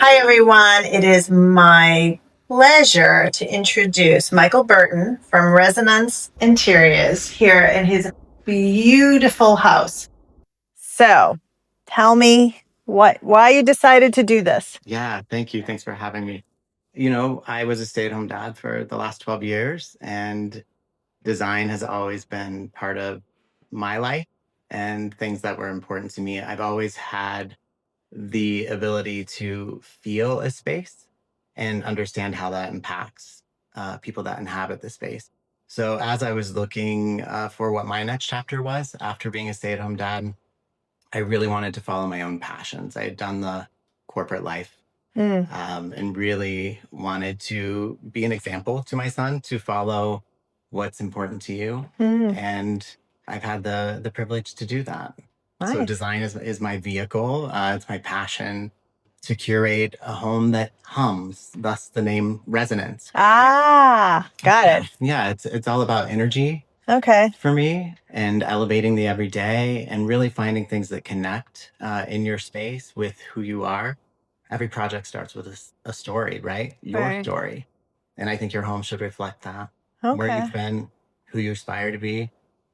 Hi, everyone. It is my pleasure to introduce Michael Burton from Resonance Interiors here in his beautiful house. So, tell me why you decided to do this. Yeah, thank you. Thanks for having me. I was a stay-at-home dad for the last 12 years, and design has always been part of my life and things that were important to me. I've always had the ability to feel a space and understand how that impacts people that inhabit the space. So, as I was looking for what my next chapter was after being a stay-at-home dad, I really wanted to follow my own passions. I had done the corporate life Mm. and really wanted to be an example to my son to follow what's important to you. Mm. And I've had the privilege to do that. So Nice. design is my vehicle. It's my passion to curate a home that hums, thus the name Resonance. Got Yeah, it. yeah. It's all about energy Okay. for me and elevating the everyday and really finding things that connect in your space with who you are. Every project starts with a story, right? Your Right. story. And I think your home should reflect that. Where Okay. you've been, who you aspire to be,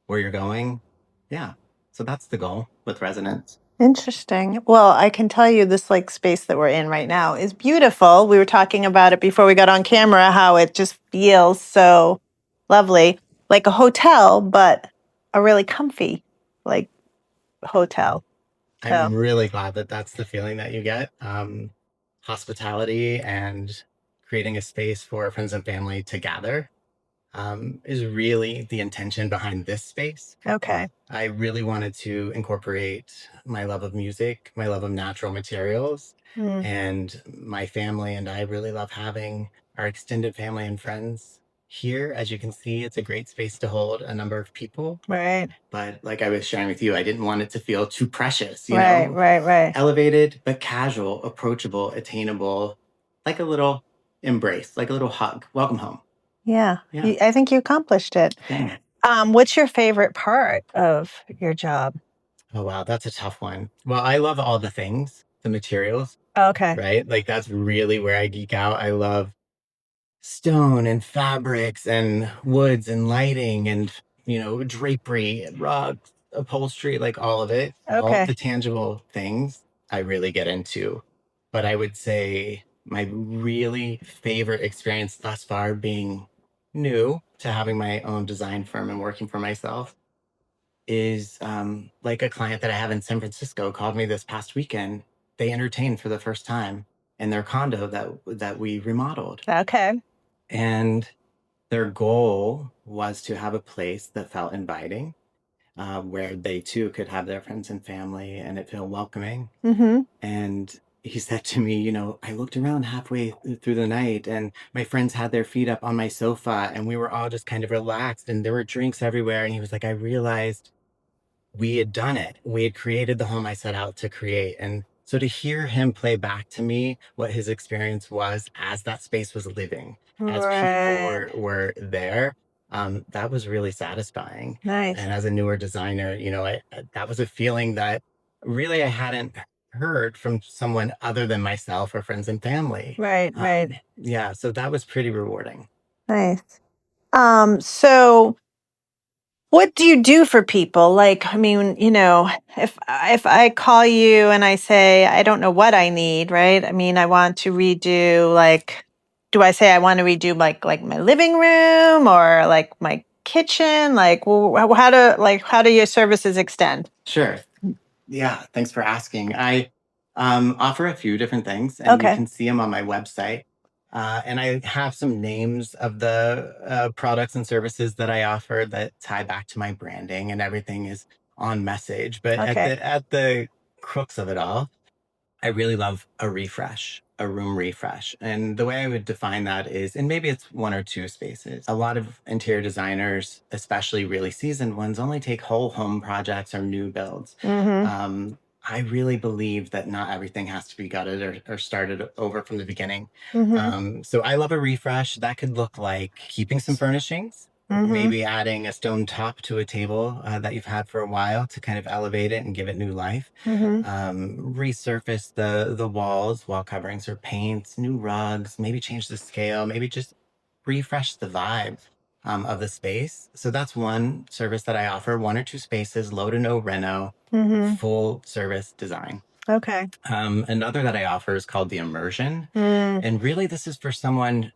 where you're going. Yeah. So that's the goal with Resonance. Interesting. Well, I can tell you this like space that we're in right now is beautiful. We were talking about it before we got on camera, how it just feels so lovely, like a hotel, but a really comfy like hotel. So, I'm really glad that that's the feeling that you get. Hospitality and creating a space for friends and family to gather is really the intention behind this space. okay. I really wanted to incorporate my love of music, my love of natural materials, Mm. and my family and I really love having our extended family and friends here. As you can see, it's a great space to hold a number of people. Right. But like I was sharing with you, I didn't want it to feel too precious, Right. elevated but casual, approachable, attainable, like a little embrace, like a little hug. Welcome home. Yeah. Yeah. I think you accomplished it. Thanks. What's your favorite part of your job? Oh, wow. That's a tough one. Well, I love all the things, the materials, Okay. right? Like that's really where I geek out. I love stone and fabrics and woods and lighting and, drapery, rugs, upholstery, like all of it, all Okay. the tangible things I really get into. But I would say my really favorite experience thus far being new to having my own design firm and working for myself is like a client that I have in San Francisco called me this past weekend. They entertained for the first time in their condo that we remodeled. Okay. And their goal was to have a place that felt inviting, where they too could have their friends and family and it feel welcoming. Mm-hmm. And he said to me, I looked around halfway through the night and my friends had their feet up on my sofa and we were all just kind of relaxed and there were drinks everywhere. And he was like, I realized we had done it. We had created the home I set out to create. And so to hear him play back to me what his experience was as that space was living, as people Right. were there, that was really satisfying. Nice. And as a newer designer, that was a feeling that really I hadn't heard from someone other than myself or friends and family. Right. Yeah, so that was pretty rewarding. Nice. So what do you do for people? Like, I mean, if I call you and I say I don't know what I need, right? I mean, I want to redo like do I say I want to redo like my living room or like my kitchen? Like, well, how do your services extend? Sure. Yeah, thanks for asking. I offer a few different things, and you Okay. can see them on my website. And I have some names of the products and services that I offer that tie back to my branding, and everything is on message. But at Okay. the crux of it all, I really love a refresh, a room refresh. And the way I would define that is, and maybe it's one or two spaces. A lot of interior designers, especially really seasoned ones, only take whole home projects or new builds. Mm-hmm. I really believe that not everything has to be gutted or started over from the beginning. Mm-hmm. So I love a refresh. That could look like keeping some furnishings, maybe adding a stone top to a table that you've had for a while to kind of elevate it and give it new life. Resurface the walls, wall coverings or paints, new rugs, maybe change the scale, maybe just refresh the vibe of the space. So that's one service that I offer, 1 or 2 spaces, low to no reno, full service design. Okay. Another that I offer is called the immersion. Mm. And really, this is for someone,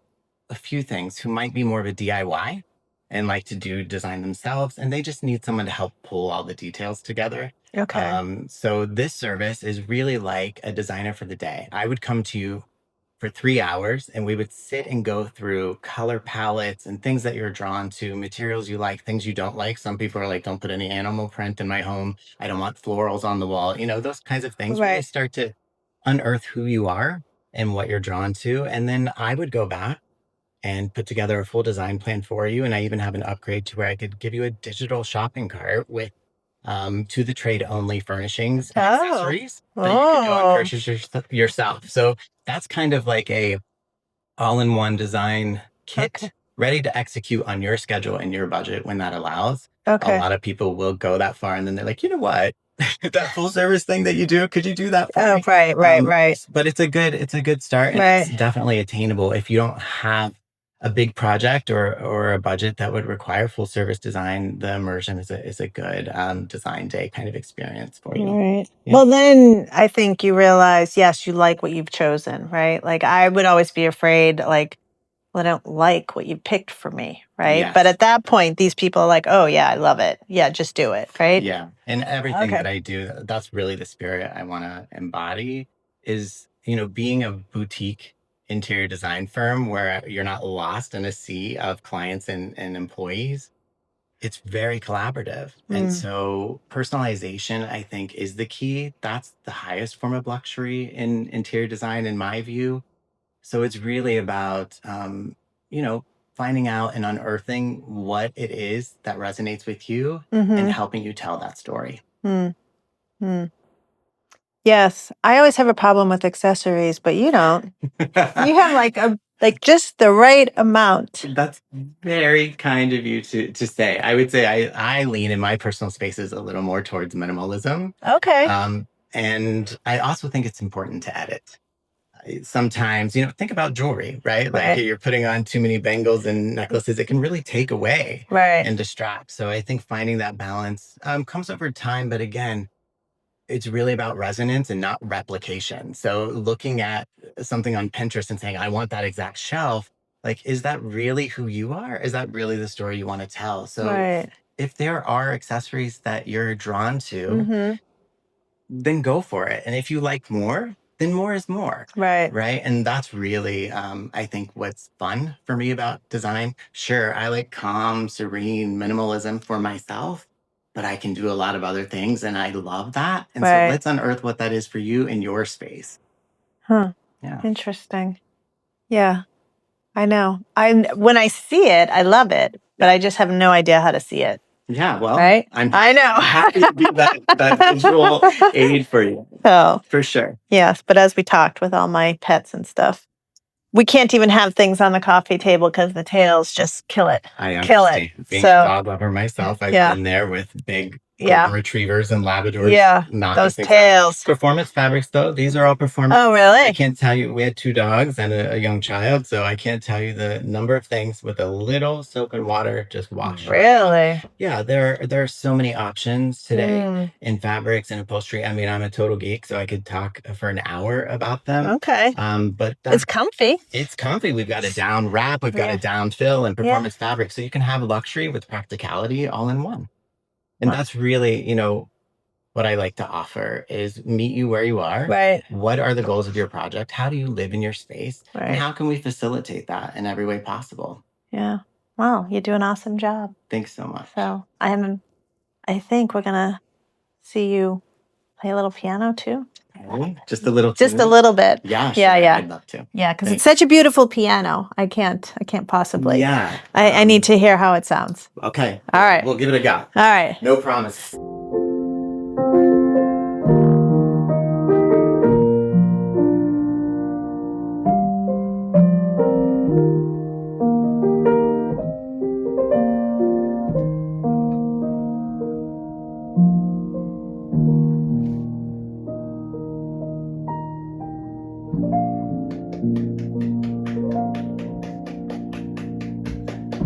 a few things, who might be more of a DIY and like to do design themselves, and they just need someone to help pull all the details together. Okay. So this service is really like a designer for the day. I would come to you for 3 hours and we would sit and go through color palettes and things that you're drawn to, materials you like, things you don't like. Some people are like, don't put any animal print in my home. I don't want florals on the wall. You know, those kinds of things really Right. start to unearth who you are and what you're drawn to. And then I would go back and put together a full design plan for you. And I even have an upgrade to where I could give you a digital shopping cart with to the trade only furnishings and accessories that you could go and Oh. purchase yourself. So that's kind of like a all-in-one design kit, Okay. ready to execute on your schedule and your budget when that allows. A Okay. lot of people will go that far and then they're like, you know what? That full service thing that you do, could you do that for Oh, me? right. But it's a good start, and it's Right. definitely attainable if you don't have a big project or a budget that would require full service design. The immersion is a good design day kind of experience for you. Right. Yeah. Well, then I think you realize, yes, you like what you've chosen, right? Like I would always be afraid, like, well, I don't like what you picked for me, right? But Yes. at that point, these people are like, oh, yeah, I love it. Yeah, just do it, right? Yeah. And everything Okay. that I do, that's really the spirit I want to embody is, you know, being a boutique interior design firm where you're not lost in a sea of clients and employees. It's very collaborative. And Mm. so personalization, I think, is the key. That's the highest form of luxury in interior design, in my view. So it's really about, you know, finding out and unearthing what it is that resonates with you and helping you tell that story. Mm. Mm. Yes, I always have a problem with accessories, but you don't. You have like just the right amount. That's very kind of you to say. I would say I lean in my personal spaces a little more towards minimalism. Okay. And I also think it's important to edit. Sometimes, you know, think about jewelry, right? Like Right. you're putting on too many bangles and necklaces, it can really take away Right. and distract. So I think finding that balance comes over time. But again, it's really about resonance and not replication. So looking at something on Pinterest and saying, I want that exact shelf, like, is that really who you are? Is that really the story you want to tell? So Right. if there are accessories that you're drawn to, Mm-hmm. then go for it. And if you like more, then more is more. Right. Right. And that's really, I think, what's fun for me about design. Sure, I like calm, serene minimalism for myself, but I can do a lot of other things. And I love that. And so Right. let's unearth what that is for you in your space. Huh. Yeah. Interesting. Yeah, I know. When I see it, I love it, but I just have no idea how to see it. Yeah. Well, Right? I'm I know. happy to be that visual aid for you. Oh, For sure. yes. But as we talked with all my pets and stuff, we can't even have things on the coffee table because the tails just kill it. I Kill it. understand. Being a So, dog lover myself, I've yeah. been there with big Yeah. golden retrievers and Labradors. Yeah. Knocking Those things out. tails. Performance fabrics, though, these are all performance. Oh, I really? can't tell you. We had 2 dogs and a young child, so I can't tell you the number of things with a little soap and water just wash. Really? Yeah, there are so many options today Mm. in fabrics and upholstery. I mean, I'm a total geek, so I could talk for an hour about them. Okay. But It's comfy. it's comfy. We've got a down wrap, we've got Yeah. a down fill, and Yeah. performance fabric, so you can have luxury with practicality all in one. And Wow. that's really, you know, what I like to offer is meet you where you are. Right. What are the goals of your project? How do you live in your space? And Right. how can we facilitate that in every way possible? Yeah. Wow, you do an awesome job. Thanks so much. So I think we're gonna see you play a little piano too. Okay. Just a little. Just a tune? little bit. Yeah, sure. Yeah. I'd love to. Yeah, because it's Thanks. such a beautiful piano. I can't possibly. Yeah. I need to hear how it sounds. Okay. All right. We'll give it a go. All right. No promise.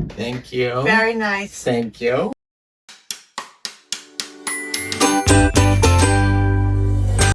Thank you. Very nice. Thank you.